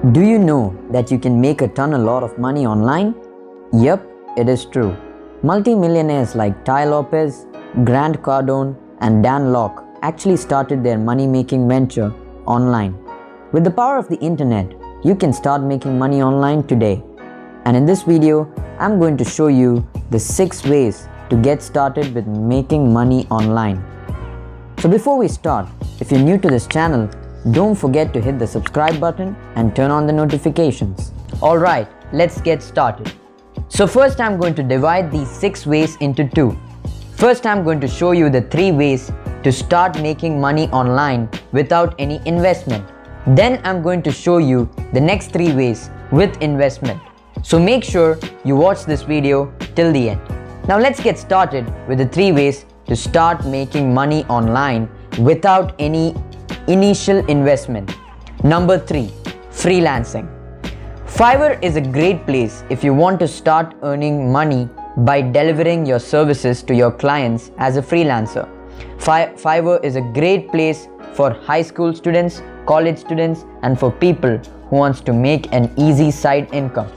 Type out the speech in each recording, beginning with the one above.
Do you know that you can make a lot of money online? Yep, it is true. Multi-millionaires like Ty Lopez, Grant Cardone, and Dan Lok actually started their money-making venture online. With the power of the internet, you can start making money online today. And in this video, I'm going to show you the 6 ways to get started with making money online. So before we start, if you're new to this channel, don't forget to hit the subscribe button and turn on the notifications. Alright, let's get started. So first I'm going to divide these 6 ways into 2. First I'm going to show you the 3 ways to start making money online without any investment. Then I'm going to show you the next 3 ways with investment. So make sure you watch this video till the end. Now let's get started with the 3 ways to start making money online without any initial investment. Number 3, freelancing. Fiverr is a great place if you want to start earning money by delivering your services to your clients as a freelancer. Fiverr is a great place for high school students, college students, and for people who wants to make an easy side income.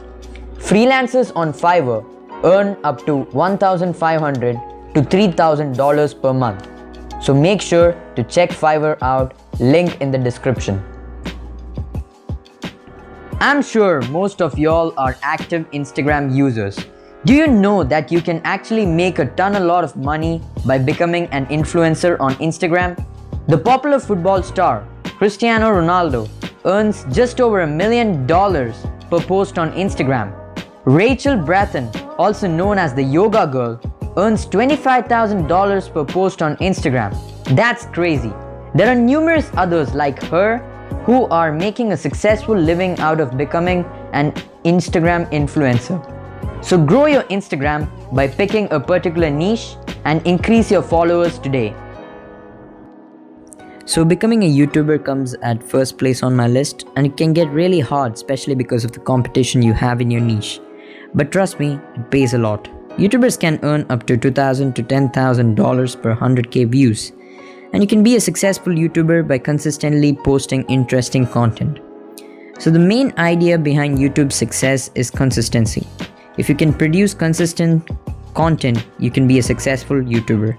Freelancers on Fiverr earn up to $1,500 to $3,000 per month. So make sure to check Fiverr out, link in the description. I'm sure most of y'all are active Instagram users. Do you know that you can actually make a lot of money by becoming an influencer on Instagram? The popular football star Cristiano Ronaldo earns just over $1 million per post on Instagram. Rachel Bratton, also known as the Yoga Girl, earns $25,000 per post on Instagram. That's crazy. There are numerous others like her who are making a successful living out of becoming an Instagram influencer. So grow your Instagram by picking a particular niche and increase your followers today. So becoming a YouTuber comes at first place on my list, and it can get really hard, especially because of the competition you have in your niche. But trust me, it pays a lot. YouTubers can earn up to $2,000 to $10,000 per 100k views. And you can be a successful YouTuber by consistently posting interesting content. So the main idea behind YouTube's success is consistency. If you can produce consistent content, you can be a successful YouTuber.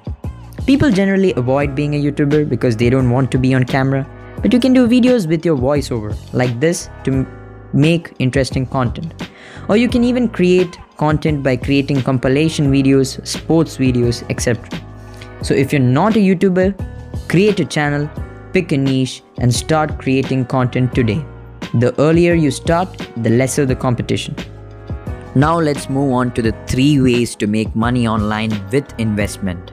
People generally avoid being a YouTuber because they don't want to be on camera, but you can do videos with your voiceover like this to make interesting content. Or you can even create content by creating compilation videos, sports videos, etc. So if you're not a YouTuber, create a channel, pick a niche, and start creating content today. The earlier you start, the lesser the competition. Now let's move on to the 3 ways to make money online with investment.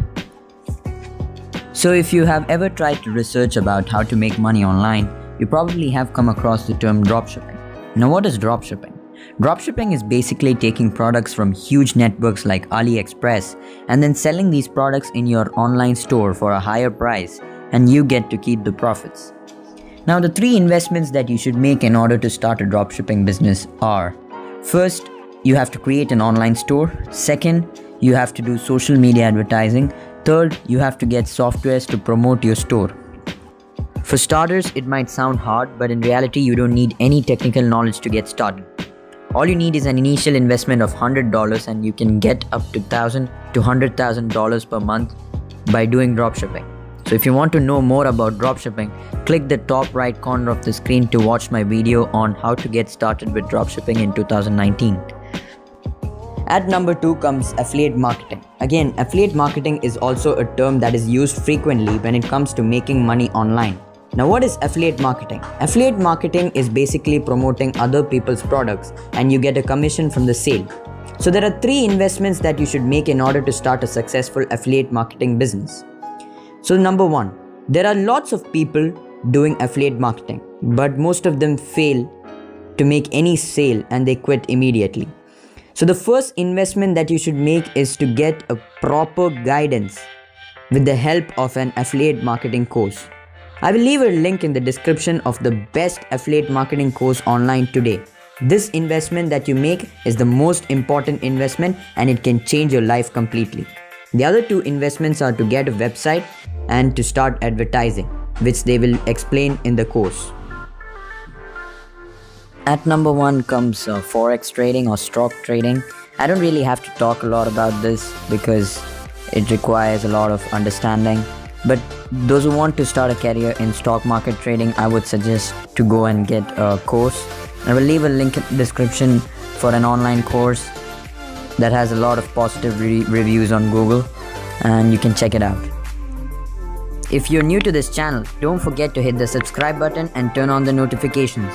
So if you have ever tried to research about how to make money online, you probably have come across the term dropshipping. Now what is dropshipping? Dropshipping is basically taking products from huge networks like AliExpress and then selling these products in your online store for a higher price, and you get to keep the profits. Now the 3 investments that you should make in order to start a dropshipping business are: first, you have to create an online store. Second, you have to do social media advertising. Third, you have to get softwares to promote your store. For starters, it might sound hard, but in reality, you don't need any technical knowledge to get started. All you need is an initial investment of $100, and you can get up to $1,000 to $100,000 per month by doing dropshipping. So if you want to know more about dropshipping, click the top right corner of the screen to watch my video on how to get started with dropshipping in 2019. At number 2 comes affiliate marketing. Again, affiliate marketing is also a term that is used frequently when it comes to making money online. Now what is affiliate marketing? Affiliate marketing is basically promoting other people's products and you get a commission from the sale. So there are 3 investments that you should make in order to start a successful affiliate marketing business. So number 1, there are lots of people doing affiliate marketing, but most of them fail to make any sale and they quit immediately. So the first investment that you should make is to get a proper guidance with the help of an affiliate marketing course. I will leave a link in the description of the best affiliate marketing course online today. This investment that you make is the most important investment and it can change your life completely. The other 2 investments are to get a website and to start advertising, which they will explain in the course. At number one comes forex trading or stock trading. I don't really have to talk a lot about this because it requires a lot of understanding. But those who want to start a career in stock market trading, I would suggest to go and get a course. I will leave a link in the description for an online course that has a lot of positive reviews on Google, and you can check it out. If you're new to this channel, don't forget to hit the subscribe button and turn on the notifications.